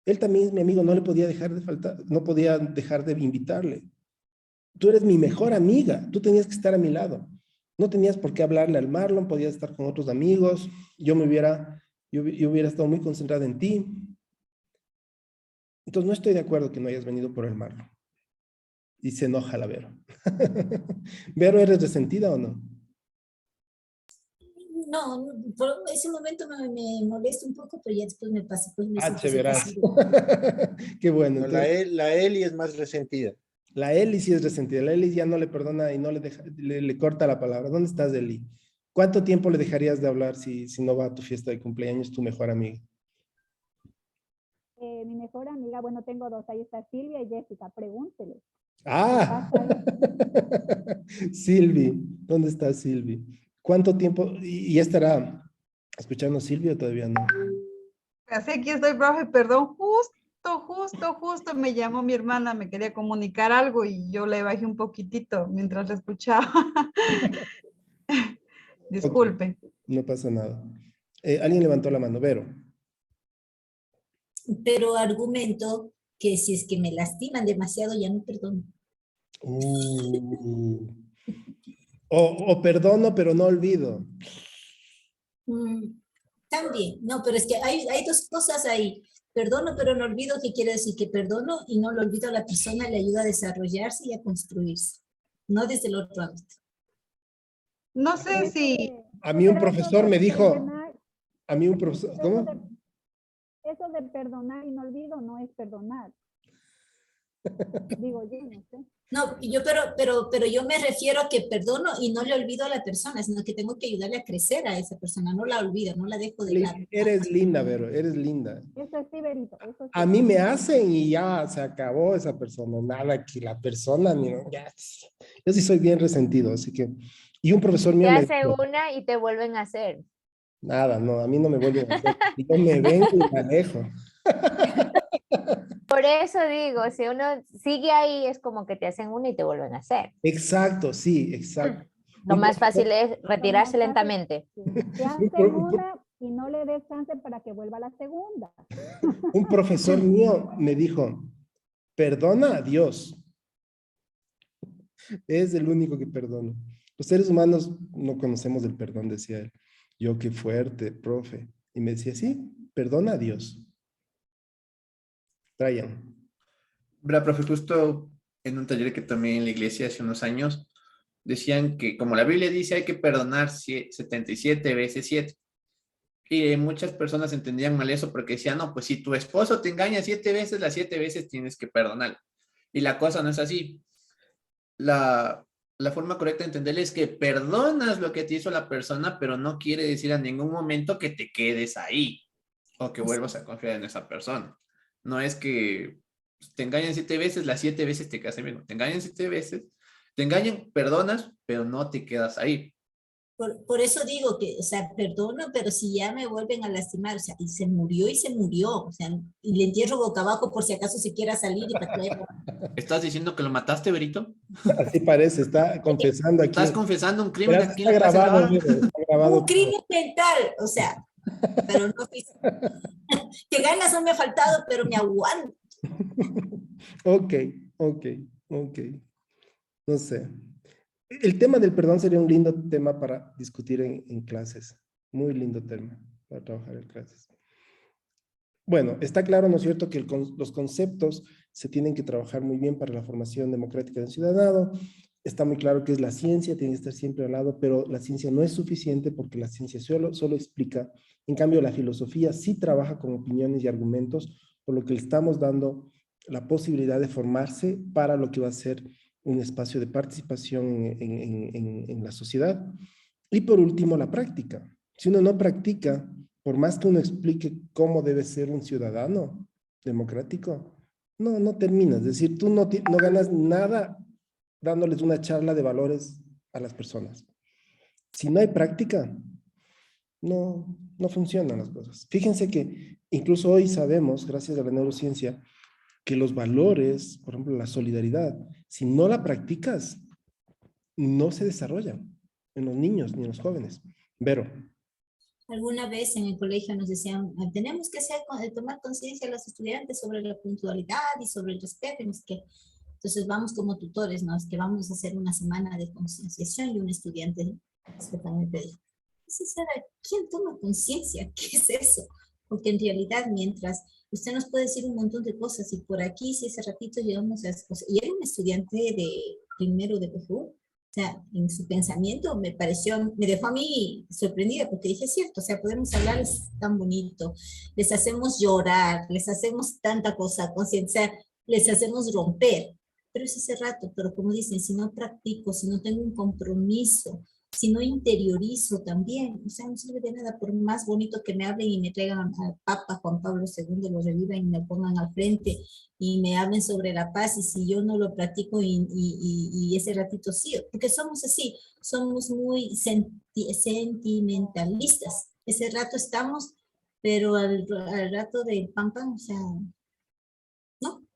Speaker 2: Él también es mi amigo, no le podía dejar de faltar, no podía dejar de invitarle. Tú eres mi mejor amiga, tú tenías que estar a mi lado. No tenías por qué hablarle al Marlon, podías estar con otros amigos, yo hubiera estado muy concentrada en ti. Entonces no estoy de acuerdo que no hayas venido por el Marlon. Y se enoja la Vero. Vero, ¿eres resentida o no?
Speaker 7: No, por ese momento me molesta un poco, pero ya después me pasa. Pues
Speaker 2: verás. Qué bueno.
Speaker 3: No, la Eli es más resentida.
Speaker 2: La Eli sí es resentida. La Eli ya no le perdona y no le deja, le corta la palabra. ¿Dónde estás, Eli? ¿Cuánto tiempo le dejarías de hablar si no va a tu fiesta de cumpleaños tu mejor amiga?
Speaker 9: Mi mejor amiga, bueno, tengo dos, ahí está Silvia y Jessica, pregúntele.
Speaker 2: Ah, Silvi, ¿dónde está Silvi? ¿Cuánto tiempo? ¿Y ya estará escuchando Silvia o todavía no?
Speaker 4: Así aquí estoy, profe, perdón, justo me llamó mi hermana, me quería comunicar algo y yo le bajé un poquitito mientras la escuchaba. Disculpe.
Speaker 2: Ok, no pasa nada. Alguien levantó la mano, Vero.
Speaker 7: Pero argumento que si es que me lastiman demasiado, ya no perdono.
Speaker 2: O perdono, pero no olvido.
Speaker 7: También, no, pero es que hay dos cosas ahí. Perdono, pero no olvido, ¿qué quiere decir? Que perdono y no lo olvido a la persona, le ayuda a desarrollarse y a construirse. No desde el otro ámbito.
Speaker 4: No sé si...
Speaker 2: A mí un profesor me dijo, a mí un profesor, ¿cómo?
Speaker 9: Eso de perdonar y no olvido no es perdonar. Digo yo, no sé.
Speaker 7: No, pero yo me refiero a que perdono y no le olvido a la persona, sino que tengo que ayudarle a crecer a esa persona, no la olvido, no la dejo de lado.
Speaker 2: Eres linda, Vero, eres linda.
Speaker 9: Eso es Berito. Eso sí.
Speaker 2: A mí me hacen y ya se acabó esa persona, nada que la persona, mira, ya, yo sí soy bien resentido, así que, y un profesor mío
Speaker 11: Te
Speaker 2: me
Speaker 11: hace
Speaker 2: dijo,
Speaker 11: una y te vuelven a hacer.
Speaker 2: nada, no, a mí no me vuelven a hacer, yo me vengo y la dejo.
Speaker 11: Por eso digo, si uno sigue ahí, es como que te hacen una y te vuelven a hacer.
Speaker 2: Exacto, sí, exacto.
Speaker 11: Lo más fácil es retirarse lentamente.
Speaker 9: Te hacen una y no le des chance para que vuelva la segunda.
Speaker 2: Un profesor mío me dijo, perdona a Dios. Es el único que perdona. Los seres humanos no conocemos el perdón, decía él. Yo, qué fuerte, profe. Y me decía, sí, perdona a Dios. Brian.
Speaker 1: Bra, profe, justo en un taller que tomé en la iglesia hace unos años, decían que como la Biblia dice, hay que perdonar 77 veces 7. Y muchas personas entendían mal eso porque decían, no, pues si tu esposo te engaña 7 veces, las 7 veces tienes que perdonar. Y la cosa no es así. La forma correcta de entenderle es que perdonas lo que te hizo la persona, pero no quiere decir en ningún momento que te quedes ahí o que vuelvas a confiar en esa persona. No es que te engañan 7 veces, las 7 veces te quedas ahí mismo. Te engañan 7 veces, te engañan, perdonas, pero no te quedas ahí.
Speaker 7: Por eso digo que, o sea, perdono, pero si ya me vuelven a lastimar, o sea, y se murió, o sea, y le entierro boca abajo por si acaso se quiera salir y para que...
Speaker 1: ¿Estás diciendo que lo mataste, Berito?
Speaker 2: Así parece, está confesando aquí.
Speaker 1: ¿Estás confesando un crimen aquí en la
Speaker 2: está
Speaker 1: clase
Speaker 2: grabado,
Speaker 1: grabada?
Speaker 2: está grabado.
Speaker 7: Un crimen mental, o sea, pero no físico. Que ganas no me ha faltado, pero me aguanto.
Speaker 2: Ok. No sé. El tema del perdón sería un lindo tema para discutir en clases. Muy lindo tema para trabajar en clases. Bueno, está claro, ¿no es cierto?, que los conceptos se tienen que trabajar muy bien para la formación democrática del ciudadano. Está muy claro que es la ciencia, tiene que estar siempre al lado, pero la ciencia no es suficiente porque la ciencia solo explica. En cambio, la filosofía sí trabaja con opiniones y argumentos, por lo que le estamos dando la posibilidad de formarse para lo que va a ser un espacio de participación en la sociedad. Y por último, la práctica. Si uno no practica, por más que uno explique cómo debe ser un ciudadano democrático, no terminas. Es decir, tú no ganas nada dándoles una charla de valores a las personas. Si no hay práctica, no funcionan las cosas. Fíjense que incluso hoy sabemos, gracias a la neurociencia, que los valores, por ejemplo, la solidaridad, si no la practicas, no se desarrollan en los niños ni en los jóvenes. Vero.
Speaker 7: Alguna vez en el colegio nos decían, tenemos que tomar conciencia a los estudiantes sobre la puntualidad y sobre el respeto, y no sé qué. Entonces vamos como tutores, ¿no? Es que vamos a hacer una semana de concienciación y un estudiante me dijo, ¿quién toma conciencia? ¿Qué es eso? Porque en realidad mientras usted nos puede decir un montón de cosas y por aquí, si ese ratito llevamos a esas cosas, y era un estudiante de primero de PFU, o sea, en su pensamiento me dejó a mí sorprendida porque dije, cierto, o sea, podemos hablarles tan bonito, les hacemos llorar, les hacemos tanta cosa, conciencia, les hacemos romper, pero es ese rato, pero como dicen, si no practico, si no tengo un compromiso, si no interiorizo también, o sea, no sirve de nada, por más bonito que me hablen y me traigan al Papa Juan Pablo II, lo revivan y me pongan al frente y me hablen sobre la paz, y si yo no lo practico y ese ratito sí, porque somos así, somos muy sentimentalistas, ese rato estamos, pero al rato del pam pam, o sea, ¿no?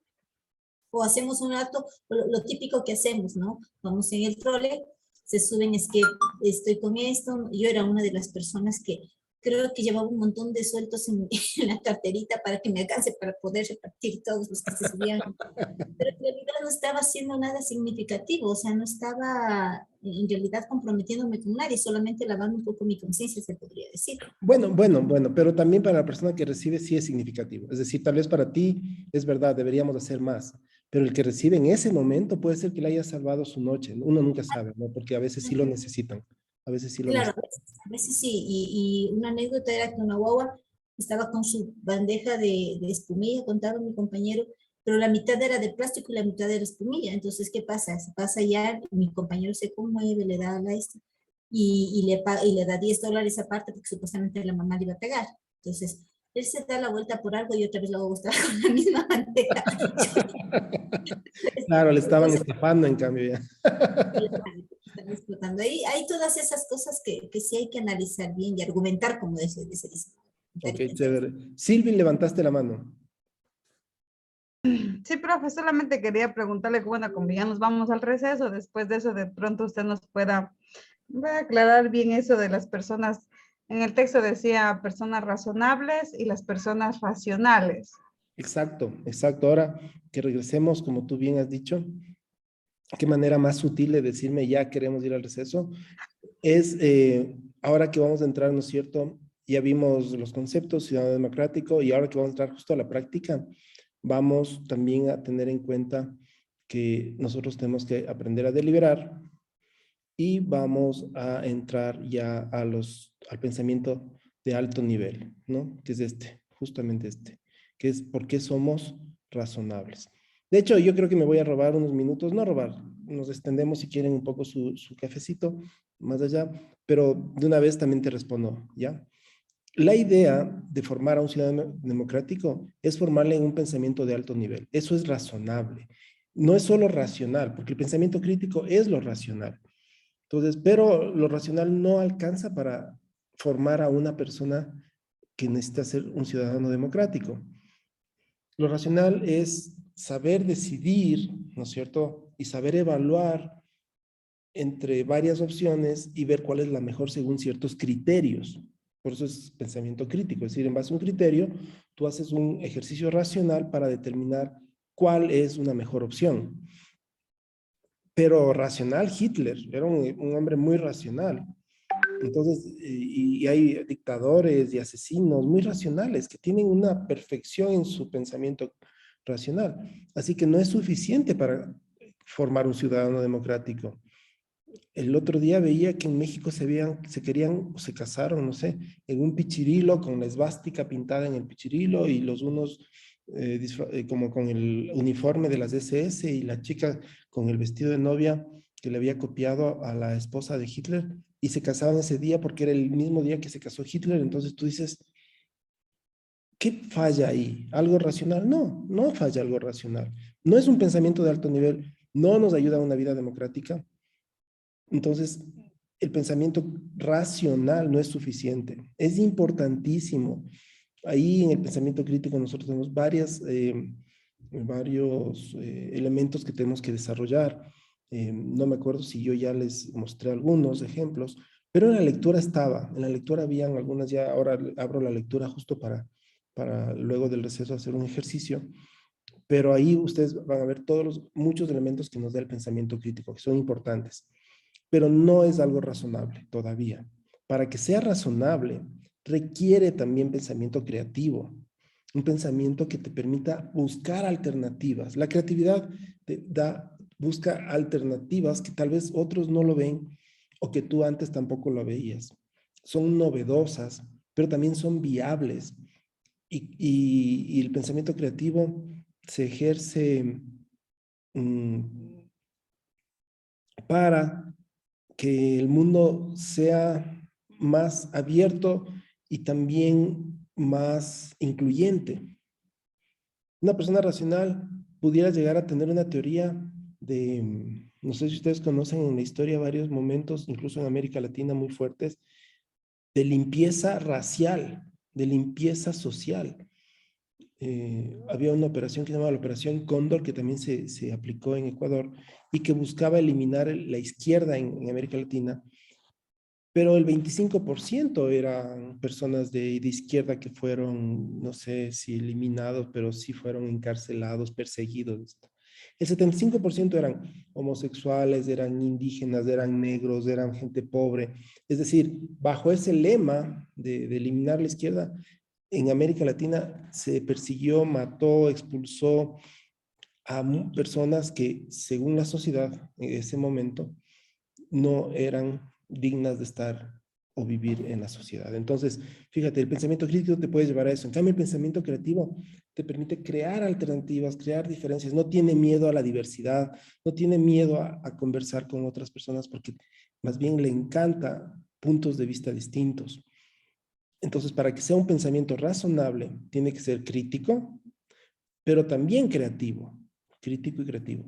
Speaker 7: O hacemos un rato, lo típico que hacemos, ¿no? Vamos en el trole, se suben, es que estoy con esto. Yo era una de las personas que creo que llevaba un montón de sueltos en la carterita para que me alcance para poder repartir todos los que se subían. Pero en realidad no estaba haciendo nada significativo, o sea, no estaba en realidad comprometiéndome con nadie, solamente lavando un poco mi conciencia, se podría decir.
Speaker 2: Bueno, pero también para la persona que recibe sí es significativo. Es decir, tal vez para ti es verdad, deberíamos hacer más, pero el que recibe en ese momento puede ser que le haya salvado su noche. Uno nunca sabe, ¿no? Porque a veces sí lo necesitan. A veces sí lo
Speaker 7: Claro,
Speaker 2: necesitan.
Speaker 7: a veces sí, y una anécdota era que una guagua estaba con su bandeja de espumilla, contaba mi compañero, pero la mitad era de plástico y la mitad era espumilla. Entonces, ¿qué pasa? Se pasa ya, mi compañero se conmueve, le da la esta, y le da $10 aparte porque supuestamente la mamá le iba a pegar. Entonces, él se da la vuelta por algo y otra vez la guagua estaba con la misma bandeja.
Speaker 2: Claro, le estaban estafando en cambio ya.
Speaker 7: Están explotando. Hay todas esas cosas que sí hay que analizar bien y argumentar, como se dice.
Speaker 2: Ok, chévere. Silvin, levantaste la mano.
Speaker 4: Sí, profe, solamente quería preguntarle, bueno, como ya nos vamos al receso, después de eso de pronto usted nos pueda aclarar bien eso de las personas. En el texto decía personas razonables y las personas racionales.
Speaker 2: Exacto, exacto. Ahora que regresemos, como tú bien has dicho, qué manera más sutil de decirme ya queremos ir al receso, es ahora que vamos a entrar, ¿no es cierto? Ya vimos los conceptos, ciudadano democrático, y ahora que vamos a entrar justo a la práctica, vamos también a tener en cuenta que nosotros tenemos que aprender a deliberar y vamos a entrar ya al pensamiento de alto nivel, ¿no? Que es justamente que es por qué somos razonables. De hecho, yo creo que me voy a robar unos minutos, no robar, nos extendemos si quieren un poco su cafecito más allá, pero de una vez también te respondo, ¿ya? La idea de formar a un ciudadano democrático es formarle en un pensamiento de alto nivel. Eso es razonable. No es solo racional, porque el pensamiento crítico es lo racional. Entonces, pero lo racional no alcanza para formar a una persona que necesita ser un ciudadano democrático. Lo racional es saber decidir, ¿no es cierto? Y saber evaluar entre varias opciones y ver cuál es la mejor según ciertos criterios. Por eso es pensamiento crítico, es decir, en base a un criterio, tú haces un ejercicio racional para determinar cuál es una mejor opción. Pero racional, Hitler era un hombre muy racional. Entonces, y hay dictadores y asesinos muy racionales que tienen una perfección en su pensamiento racional. Así que no es suficiente para formar un ciudadano democrático. El otro día veía que en México se querían, se casaron, no sé, en un pichirilo con la esvástica pintada en el pichirilo y los unos como con el uniforme de las SS y la chica con el vestido de novia que le había copiado a la esposa de Hitler y se casaban ese día porque era el mismo día que se casó Hitler. Entonces tú dices, ¿qué falla ahí? ¿Algo racional? No, no falla algo racional. No es un pensamiento de alto nivel, no nos ayuda a una vida democrática. Entonces, el pensamiento racional no es suficiente. Es importantísimo. Ahí en el pensamiento crítico nosotros tenemos varios elementos que tenemos que desarrollar. No me acuerdo si yo ya les mostré algunos ejemplos, pero en la lectura en la lectura habían algunas, ya ahora abro la lectura justo para luego del receso hacer un ejercicio, pero ahí ustedes van a ver muchos elementos que nos da el pensamiento crítico, que son importantes, pero no es algo razonable todavía. Para que sea razonable, requiere también pensamiento creativo, un pensamiento que te permita buscar alternativas. La creatividad busca alternativas que tal vez otros no lo ven o que tú antes tampoco lo veías. Son novedosas, pero también son viables. Y el pensamiento creativo se ejerce para que el mundo sea más abierto y también más incluyente. Una persona racional pudiera llegar a tener una teoría de, no sé si ustedes conocen en la historia varios momentos, incluso en América Latina muy fuertes, de limpieza racial, de limpieza social. Había una operación que se llamaba la Operación Cóndor, que también se aplicó en Ecuador y que buscaba eliminar la izquierda en América Latina, pero el 25% eran personas de izquierda que fueron, no sé si eliminados, pero sí fueron encarcelados, perseguidos. El 75% eran homosexuales, eran indígenas, eran negros, eran gente pobre. Es decir, bajo ese lema de eliminar la izquierda, en América Latina se persiguió, mató, expulsó a personas que, según la sociedad en ese momento, no eran dignas de estar o vivir en la sociedad. Entonces, fíjate, el pensamiento crítico te puede llevar a eso. En cambio, el pensamiento creativo te permite crear alternativas, crear diferencias. No tiene miedo a la diversidad, no tiene miedo a conversar con otras personas porque más bien le encanta puntos de vista distintos. Entonces, para que sea un pensamiento razonable, tiene que ser crítico, pero también creativo, crítico y creativo.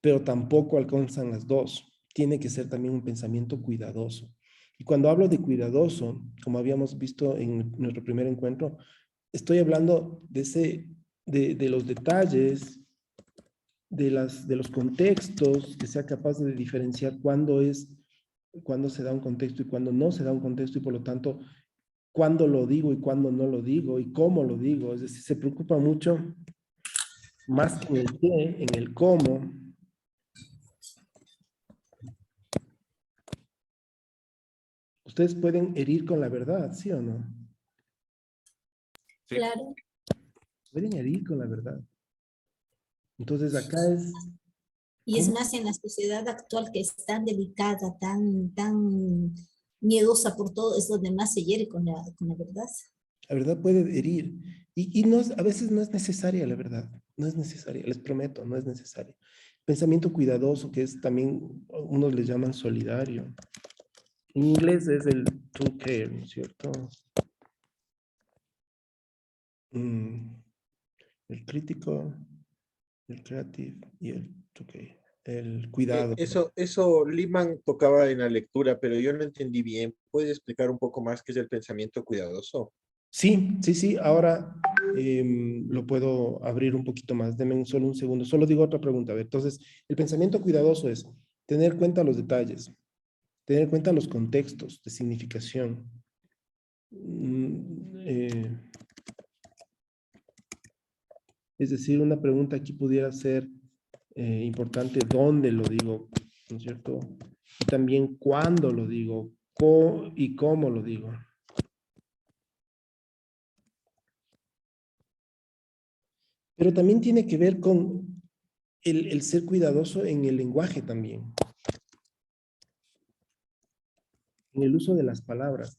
Speaker 2: Pero tampoco alcanzan las dos. Tiene que ser también un pensamiento cuidadoso. Y cuando hablo de cuidadoso, como habíamos visto en nuestro primer encuentro, estoy hablando de los detalles, de los contextos, que sea capaz de diferenciar cuándo se da un contexto y cuándo no se da un contexto, y por lo tanto, cuándo lo digo y cuándo no lo digo y cómo lo digo. Es decir, se preocupa mucho más que en el qué, en el cómo. Ustedes pueden herir con la verdad, ¿sí o no?
Speaker 7: Sí. Claro.
Speaker 2: Pueden herir con la verdad. Entonces acá es...
Speaker 7: Y es más en la sociedad actual, que es tan delicada, tan miedosa por todo, es donde más se hiere con la verdad.
Speaker 2: La verdad puede herir. Y no a veces no es necesaria la verdad. No es necesaria, les prometo, no es necesaria. Pensamiento cuidadoso, que es también, unos le llaman solidario. En inglés es el to care, ¿no es cierto? El crítico, el creativo y el to care. El cuidado.
Speaker 3: Eso Liman tocaba en la lectura, pero yo no entendí bien. ¿Puedes explicar un poco más qué es el pensamiento cuidadoso?
Speaker 2: Sí. Ahora lo puedo abrir un poquito más. Denme solo un segundo. Solo digo otra pregunta. A ver, entonces, el pensamiento cuidadoso es tener en cuenta los detalles, tener en cuenta los contextos de significación. Es decir, una pregunta aquí pudiera ser importante: ¿dónde lo digo? ¿No es cierto? Y también cuándo lo digo y cómo lo digo. Pero también tiene que ver con el ser cuidadoso en el lenguaje también. En el uso de las palabras.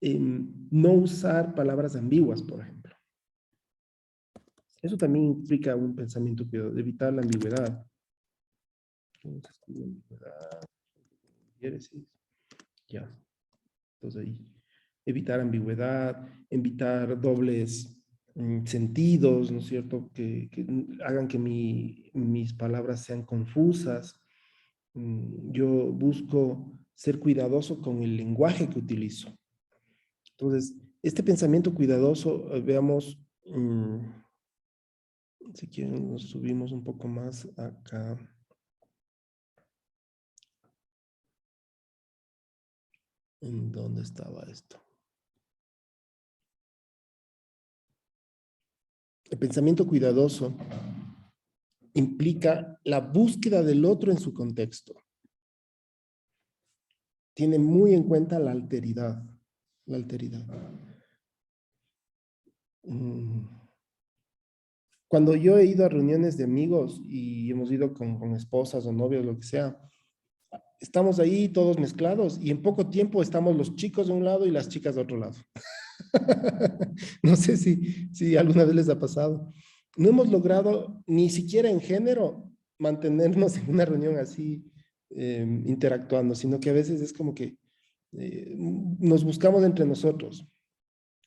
Speaker 2: No usar palabras ambiguas, por ejemplo. Eso también implica un pensamiento cuidadoso, de evitar la ambigüedad. Ya. Entonces ahí, evitar ambigüedad, evitar dobles sentidos, ¿no es cierto? Que hagan que mis palabras sean confusas. Yo busco ser cuidadoso con el lenguaje que utilizo. Entonces, este pensamiento cuidadoso, veamos, si quieren nos subimos un poco más acá. ¿En dónde estaba esto? El pensamiento cuidadoso implica la búsqueda del otro en su contexto. Tiene muy en cuenta la alteridad. La alteridad. Cuando yo he ido a reuniones de amigos y hemos ido con esposas o novios, lo que sea, estamos ahí todos mezclados y en poco tiempo estamos los chicos de un lado y las chicas de otro lado. No sé si alguna vez les ha pasado. No hemos logrado ni siquiera en género mantenernos en una reunión así interactuando, sino que a veces es como que nos buscamos entre nosotros.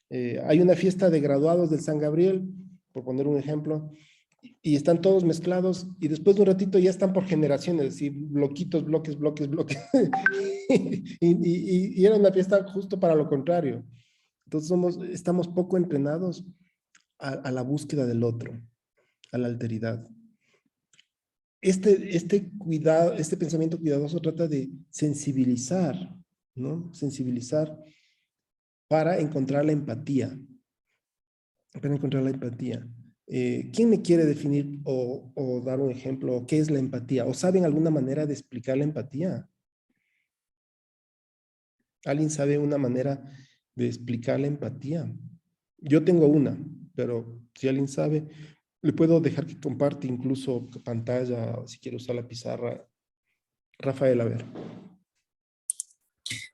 Speaker 2: Hay una fiesta de graduados del San Gabriel, por poner un ejemplo, y están todos mezclados y después de un ratito ya están por generaciones, así bloquitos, bloques, bloques, bloques. y era una fiesta justo para lo contrario. Entonces estamos poco entrenados a la búsqueda del otro, a la alteridad. Este pensamiento cuidadoso trata de sensibilizar, ¿no? Sensibilizar para encontrar la empatía. Para encontrar la empatía. ¿Quién me quiere definir o dar un ejemplo? ¿Qué es la empatía? ¿O saben alguna manera de explicar la empatía? ¿Alguien sabe una manera de explicar la empatía? Yo tengo una, pero si alguien sabe, le puedo dejar que comparte incluso pantalla, o si quiere usar la pizarra. Rafael, a ver.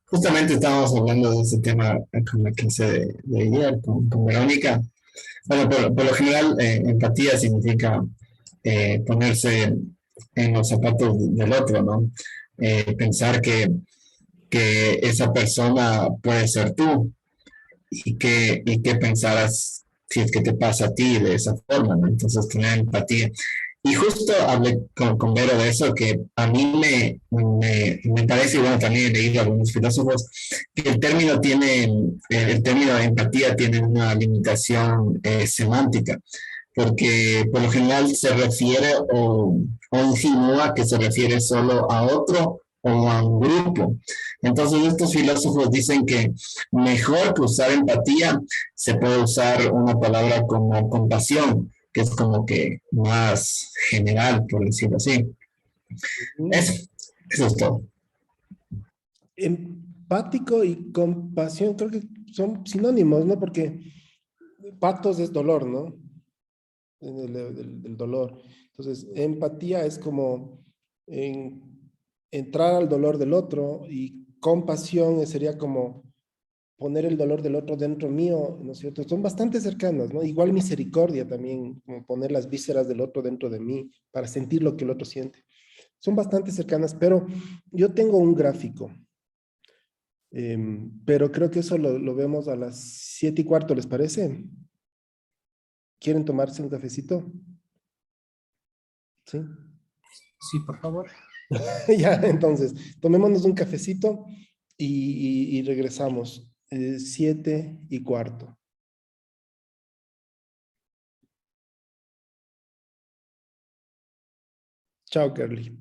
Speaker 5: Justamente estábamos hablando de ese tema con la clase de ayer, con Verónica. Bueno, por lo general, empatía significa ponerse en los zapatos del otro, ¿no? Pensar que esa persona puede ser tú y que pensaras si es que te pasa a ti de esa forma, ¿no? Entonces, tener empatía. Y justo hablé con Vero de eso, que a mí me parece, y bueno, también he leído a algunos filósofos, que el término de empatía tiene una limitación semántica, porque por lo general se refiere o insinúa que se refiere solo a otro o a un grupo. Entonces estos filósofos dicen que mejor que usar empatía se puede usar una palabra como compasión, que es como que más general, por decirlo así. Eso es todo.
Speaker 2: Empático y compasión creo que son sinónimos, ¿no? Porque patos es dolor, ¿no? Del dolor. Entonces, empatía es como entrar al dolor del otro y compasión sería como poner el dolor del otro dentro mío, ¿no es cierto? Son bastante cercanas, ¿no? Igual misericordia también, como poner las vísceras del otro dentro de mí para sentir lo que el otro siente. Son bastante cercanas, pero yo tengo un gráfico, pero creo que eso lo vemos a las 7:15, ¿les parece? ¿Quieren tomarse un cafecito? ¿Sí?
Speaker 1: Sí, por favor.
Speaker 2: Ya, entonces, tomémonos un cafecito y regresamos. 7:15. Chao, Kerly.